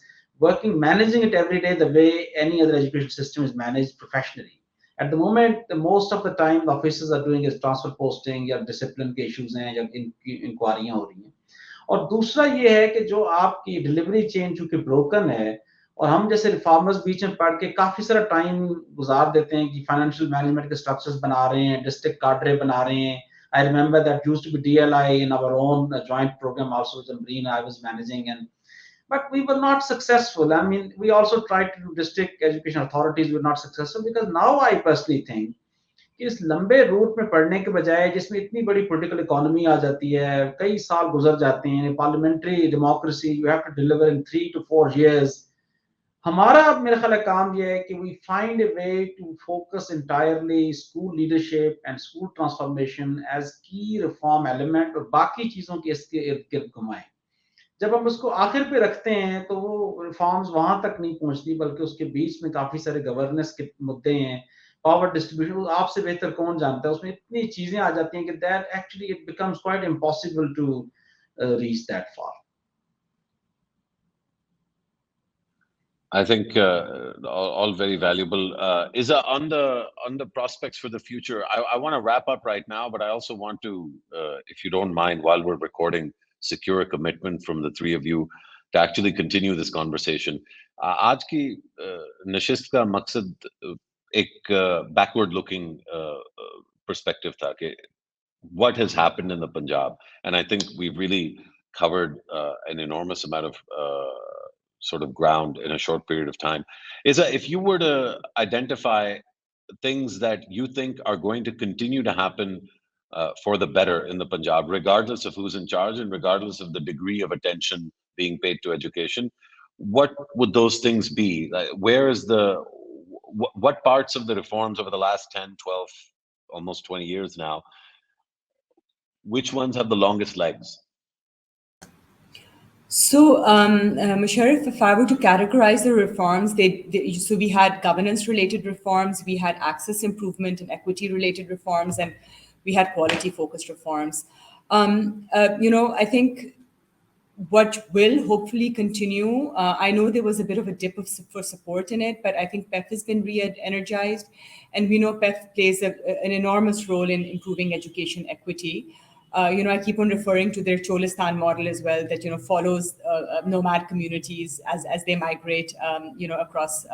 managing it every day the way any other education system is managed professionally. At the moment, most of the time the officers are doing is transfer posting या discipline के issues हैं या इंक्वायरियां हो रही हैं। और दूसरा ये है कि जो आपकी डिलीवरी चेन चूंकि ब्रोकन है और हम जैसे रिफॉर्मर्स बीच में पढ़ के काफी सारा टाइम गुजार देते हैं कि फाइनेंशियल मैनेजमेंट के स्ट्रक्चर्स बना रहे हैं, डिस्ट्रिक्ट काडरे बना रहे हैं। I remember that used to be DLI in our own joint program also with Amreen I was managing, but we were not successful. I mean, we also tried to do district education authorities, were not successful, because now I personally think कि इस लंबे root में पढ़ने के बजाय जिसमें इतनी बड़ी पॉलिटिकल इकोनॉमी आ जाती है, कई साल गुजर जाते हैं, parliamentary democracy, you have to deliver in 3 to 4 years। हमारा मेरा ख्याल काम ये है कि we find a way to focus entirely school leadership and school transformation as key reform element और बाकी चीजों के इसके इर्द-गिर्द घुमाएं। जब हम उसको आखिर पे रखते हैं तो वो रिफॉर्म्स वहां तक नहीं पहुंचती, बल्कि उसके बीच में काफी सारे गवर्नेंस के मुद्दे हैं, पावर डिस्ट्रीब्यूशन आपसे बेहतर कौन जानता है, उसमें इतनी चीजें आ जाती हैं कि that actually it becomes quite impossible to reach that far. I think all very valuable. Isa, on the prospects for the future, I want to wrap up right now, but I also want to, if you don't mind, while we're recording, secure a commitment from the three of you to actually continue this conversation. आज की नशिस्त का मकसद एक backward-looking perspective था कि what has happened in the Punjab, and I think we've really covered an enormous amount of sort of ground in a short period of time. Is that if you were to identify things that you think are going to continue to happen for the better in the Punjab, regardless of who's in charge and regardless of the degree of attention being paid to education, what would those things be? Where is what parts of the reforms over the last 10, 12, almost 20 years now, which ones have the longest legs? So, Musharraf, if I were to categorize the reforms, so we had governance-related reforms, we had access improvement and equity-related reforms, and we had quality-focused reforms. I think what will hopefully continue, I know there was a bit of a dip for support in it, but I think PEF has been re-energized, and we know PEF plays an enormous role in improving education equity. I keep on referring to their Cholistan model as well, that follows nomad communities as they migrate, across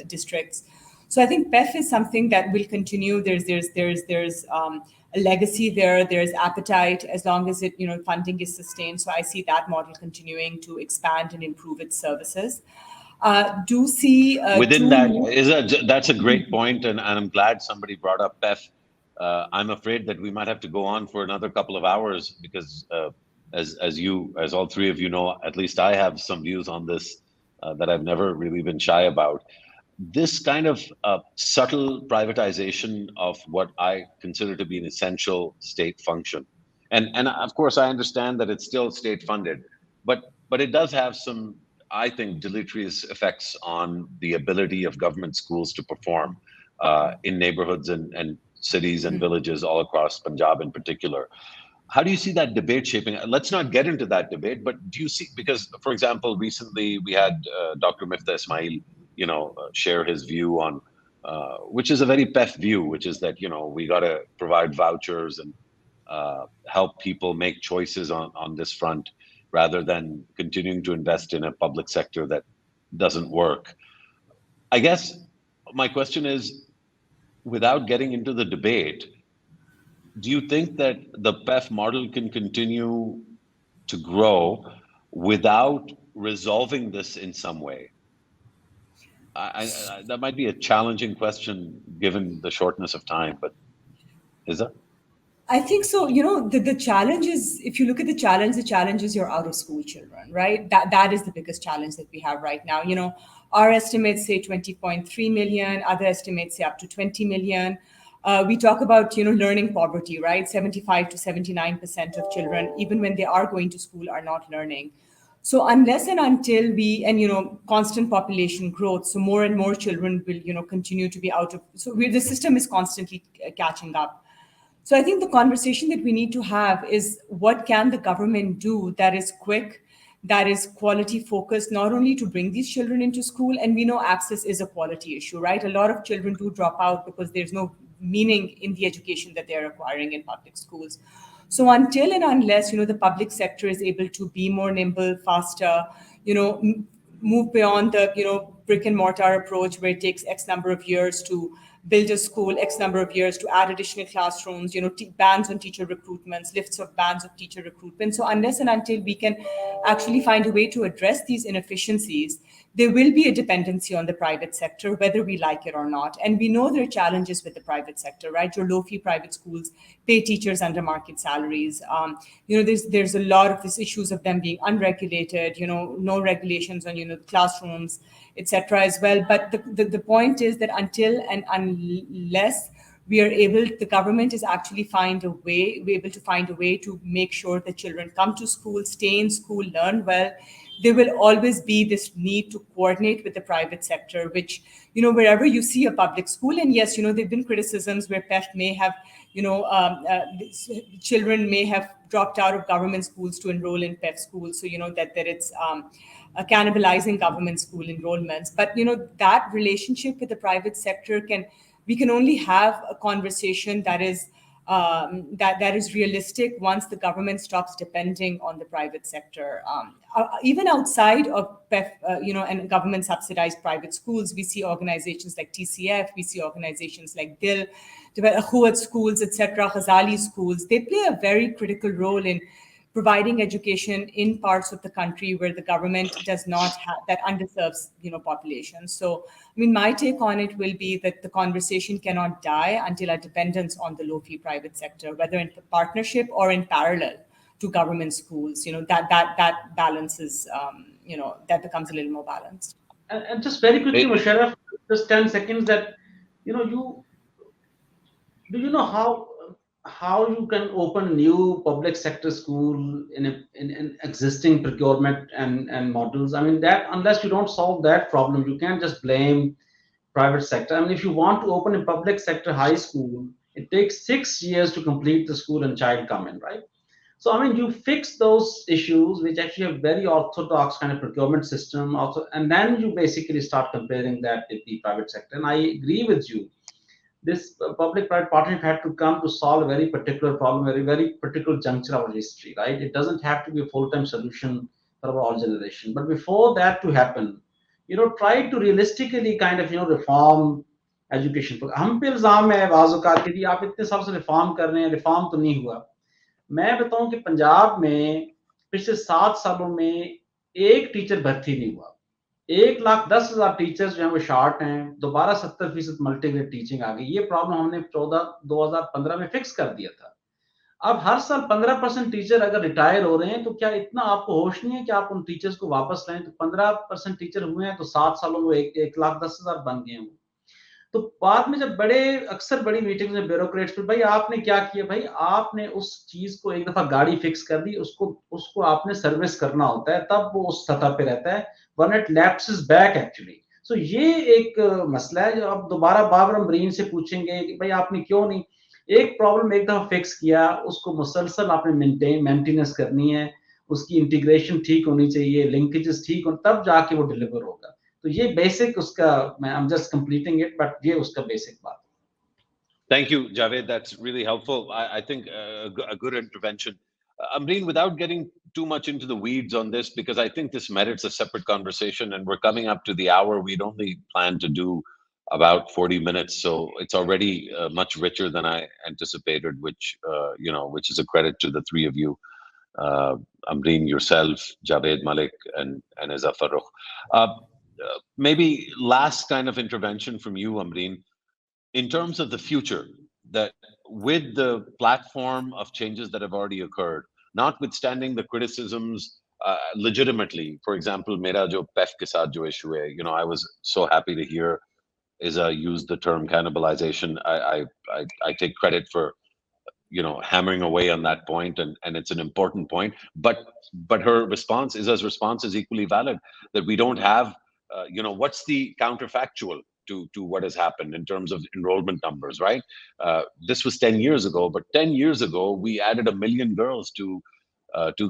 districts. So I think PEF is something that will continue. There's a legacy there. There's appetite as long as funding is sustained. So I see that model continuing to expand and improve its services. Do see within that that's a great point, and I'm glad somebody brought up PEF. I'm afraid that we might have to go on for another couple of hours because, as all three of you know, at least I have some views on this that I've never really been shy about. This kind of subtle privatization of what I consider to be an essential state function, and of course I understand that it's still state funded, but it does have some, I think, deleterious effects on the ability of government schools to perform in neighborhoods and cities and villages all across Punjab in particular. How do you see that debate shaping? Let's not get into that debate, but do you see, because, for example, recently we had Dr. Miftah Ismail, share his view on, which is a very PEF view, which is that, we got to provide vouchers and help people make choices on this front rather than continuing to invest in a public sector that doesn't work. I guess my question is, without getting into the debate, do you think that the PEF model can continue to grow without resolving this in some way? That might be a challenging question given the shortness of time, but is that? I think so. The challenge is, if you look at the challenge is your out of school children, right? That is the biggest challenge that we have right now. Our estimates say 20.3 million, other estimates say up to 20 million. We talk about, learning poverty, right? 75 to 79% of children, even when they are going to school, are not learning. So unless and until constant population growth, so more and more children will, continue to be the system is constantly catching up. So I think the conversation that we need to have is, what can the government do that is quick, that is quality focused, not only to bring these children into school, and we know access is a quality issue, right? A lot of children do drop out because there's no meaning in the education that they're acquiring in public schools. So until and unless, the public sector is able to be more nimble, faster, move beyond the, brick and mortar approach where it takes X number of years to build a school, X number of years to add additional classrooms, bans on teacher recruitments, lifts of bans of teacher recruitment. So unless and until we can actually find a way to address these inefficiencies, there will be a dependency on the private sector, whether we like it or not. And we know there are challenges with the private sector, right? Your low-fee private schools pay teachers under market salaries. There's a lot of these issues of them being unregulated, no regulations on, classrooms, etc. as well. But the point is that until and unless the government is actually we're able to find a way to make sure that children come to school, stay in school, learn well, there will always be this need to coordinate with the private sector, which, wherever you see a public school, and yes, there've been criticisms where PEF may have, children may have dropped out of government schools to enroll in PEF schools. So, that it's cannibalizing government school enrollments. But, that relationship with the private sector we can only have a conversation that is that is realistic once the government stops depending on the private sector. Even outside of PEF, and government subsidized private schools, we see organizations like TCF, we see organizations like DIL, Akhuat schools, etc., Ghazali schools. They play a very critical role in providing education in parts of the country where the government does not have that underserves, population. So, my take on it will be that the conversation cannot die until our dependence on the low-fee private sector, whether in partnership or in parallel to government schools, that balances, that becomes a little more balanced. And just very quickly, Musharraf, just 10 seconds that, do you know how you can open new public sector school in existing procurement and models? That unless you don't solve that problem, you can't just blame private sector. If you want to open a public sector high school, it takes 6 years to complete the school and child come in, right? So I mean, you fix those issues which actually have very orthodox kind of procurement system also, and then you basically start comparing that with the private sector. And I agree with you. This public-private partnership had to come to solve a very particular problem, very particular juncture of our history, right? It doesn't have to be a full-time solution for our all generation. But before that to happen, try to realistically kind of, reform education पर हम पे इल्जाम है बाज़-औक़ात कि जी आप इतने साल से रिफॉर्म कर रहे हैं, रिफॉर्म तो नहीं हुआ। मैं बताऊं कि पंजाब में पिछले 7 सालों में एक टीचर भर्ती नहीं हुआ। 1,10,000 टीचर्स जो हैं वो शॉर्ट हैं, दोबारा 70% मल्टीग्रेड टीचिंग आ गई। ये प्रॉब्लम हमने 2015 में फिक्स कर दिया था। अब हर साल 15% टीचर अगर रिटायर हो रहे हैं, तो क्या इतना आपको होश नहीं है कि आप उन टीचर्स को वापस लाएं? तो 15% टीचर हुए हैं, तो 7 सालों में 1,10,000 बन गए हैं। तो बाद में जब अक्सर बड़ी मीटिंग्स में ब्यूरोक्रेट्स पे, भाई आपने क्या किया? भाई आपने उस चीज को एक दफा गाड़ी फिक्स कर दी, उसको आपने सर्विस करना होता है, तब वो उस सतह पे रहता है, वरना इट लैप्सेस बैक एक्चुअली। सो ये एक मसला है जो अब दोबारा बाबर मरीन से पूछेंगे कि भाई आपने क्यों नहीं एक प्रॉब्लम एक दफा फिक्स किया, उसको मुसलसल आपने मेंटेनेंस करनी है, उसकी इंटीग्रेशन ठीक होनी चाहिए, लिंकेजेस ठीक हो, तब जाके वो डिलीवर होगा। तो ये बेसिक उसका, मैं I am just completing it, but ये उसका बेसिक बात। Thank you, Javed. That's really helpful. I think a good intervention. Amreen, without getting too much into the weeds on this, because I think this merits a separate conversation, and we're coming up to the hour. We'd only planned to do about 40 minutes, so it's already much richer than I anticipated, which is a credit to the three of you, Amreen, yourself, Javed Malik, and Eza Farooq. Maybe last kind of intervention from you, Amreen, in terms of the future, that with the platform of changes that have already occurred, notwithstanding the criticisms legitimately, for example, mera jo PEF ke saath jo issue hai, I was so happy to hear Iza use the term cannibalization. I take credit for hammering away on that point, and it's an important point. But her response, Iza's response, is equally valid, that we don't have what's the counterfactual to what has happened in terms of enrollment numbers, right? This was 10 years ago, but 10 years ago, we added 1 million girls to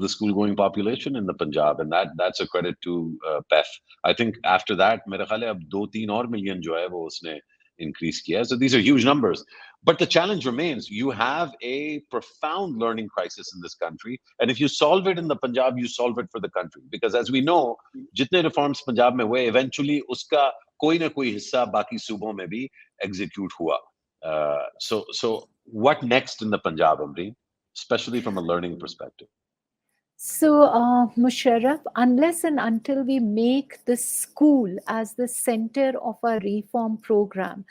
the school-going population in the Punjab, and that's a credit to PEF. I think after that, मेरा ख्याल है अब 2-3 और million जो है वो उसने increase किया. So these are huge numbers. But the challenge remains. You have a profound learning crisis in this country. And if you solve it in the Punjab, you solve it for the country. Because as we know, jitne reforms Punjab mein hue, eventually uska koi na koi hissa baki subon mein bhi execute hua. So what next in the Punjab, Amreen? Especially from a learning perspective. So, Musharraf, unless and until we make the school as the center of our reform program,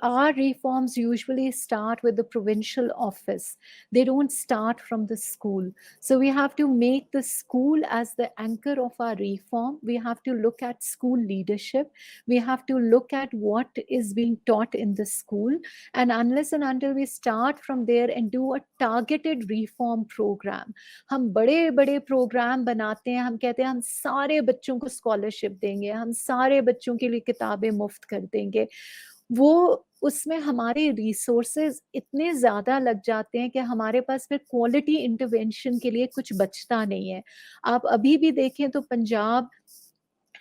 our reforms usually start with the provincial office. They don't start from the school. So we have to make the school as the anchor of our reform. We have to look at school leadership. We have to look at what is being taught in the school. And unless and until we start from there and do a targeted reform program, हम बड़े programme बनाते हैं, हम कहते हैं हम सारे बच्चों को स्कॉलरशिप देंगे, हम सारे बच्चों के लिए किताबें मुफ्त कर देंगे, वो उसमें हमारे रिसोर्सेज इतने ज़्यादा लग जाते हैं कि हमारे पास फिर क्वालिटी इंटरवेंशन के लिए कुछ बचता नहीं है। आप अभी भी देखें तो Punjab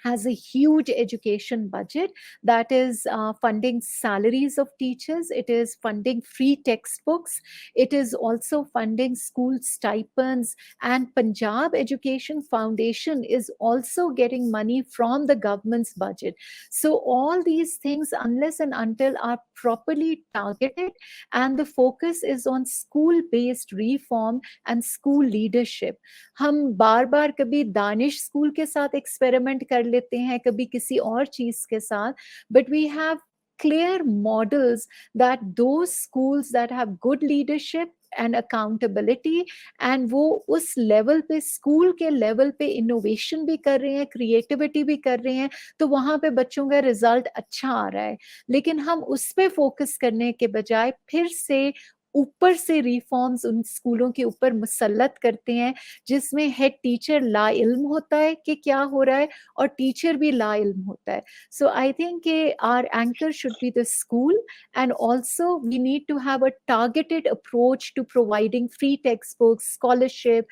has a huge education budget that is funding salaries of teachers, it is funding free textbooks, it is also funding school stipends, and Punjab Education Foundation is also getting money from the government's budget. So all these things, unless and until are properly targeted and the focus is on school-based reform and school leadership. हम बार बार कभी Danish school के साथ experiment कर लेते हैं, कभी किसी और चीज के साथ, but we have clear models that those schools that have good leadership and accountability and वो उस लेवल पे, स्कूल के लेवल पे इनोवेशन भी कर रहे हैं, क्रिएटिविटी भी कर रहे हैं, तो वहां पे बच्चों का रिजल्ट अच्छा आ रहा है। लेकिन हम उस पे फोकस करने के बजाय फिर से ऊपर से रिफॉर्म्स उन स्कूलों के ऊपर मुसल्लत करते हैं जिसमें हेड टीचर ला इल्म होता है कि क्या हो रहा है और टीचर भी ला इल्म होता है. So I think our anchor should be the school, and also we need to have a targeted approach to providing free textbooks, scholarship,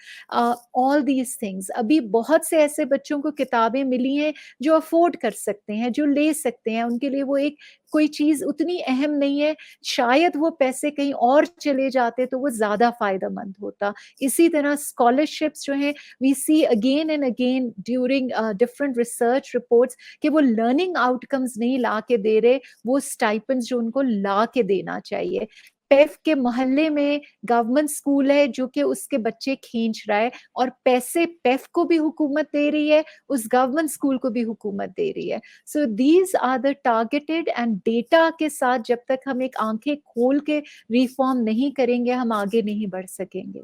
all these things. अभी बहुत से ऐसे बच्चों को किताबें मिली हैं जो अफोर्ड कर सकते हैं, जो ले सकते हैं, उनके लिए वो एक कोई चीज़ उतनी अहम नहीं है. शायद वो पैसे कहीं और चले जाते तो वो ज़्यादा फ़ायदेमंद होता. इसी तरह स्कॉलरशिप्स जो हैं, we see again and again during different research reports कि वो लर्निंग आउटकम्स नहीं ला के दे रहे, वो स्टाइपेंड्स जो उनको ला के देना चाहिए. पेफ के मोहल्ले में गवर्नमेंट स्कूल है जो कि उसके बच्चे खींच रहा है, और पैसे पेफ को भी हुकूमत दे रही है, उस गवर्नमेंट स्कूल को भी हुकूमत दे रही है. So these are the targeted, and data के साथ जब तक हम एक आंखें खोल के रिफॉर्म नहीं करेंगे, हम आगे नहीं बढ़ सकेंगे.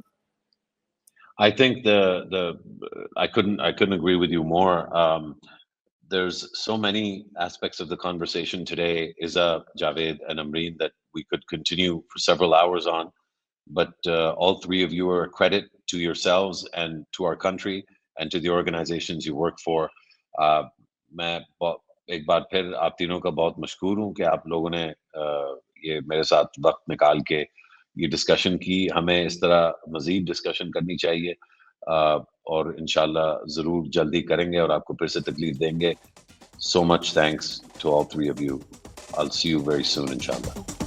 I think I couldn't agree with you more. There's so many aspects of the conversation today, Iza, Javed, and Amreen, that we could continue for several hours on. But all three of you are a credit to yourselves and to our country and to the organizations you work for. मैं एक बार फिर आप तीनों का बहुत मशकूर हूँ कि आप लोगों ने ये मेरे साथ वक्त निकाल के ये डिस्कशन की. हमें इस तरह मजीद डिस्कशन करनी चाहिए और इंशाल्लाह ज़रूर जल्दी करेंगे और आपको फिर से तकलीफ देंगे. So much thanks to all three of you. I'll see you very soon, inshallah.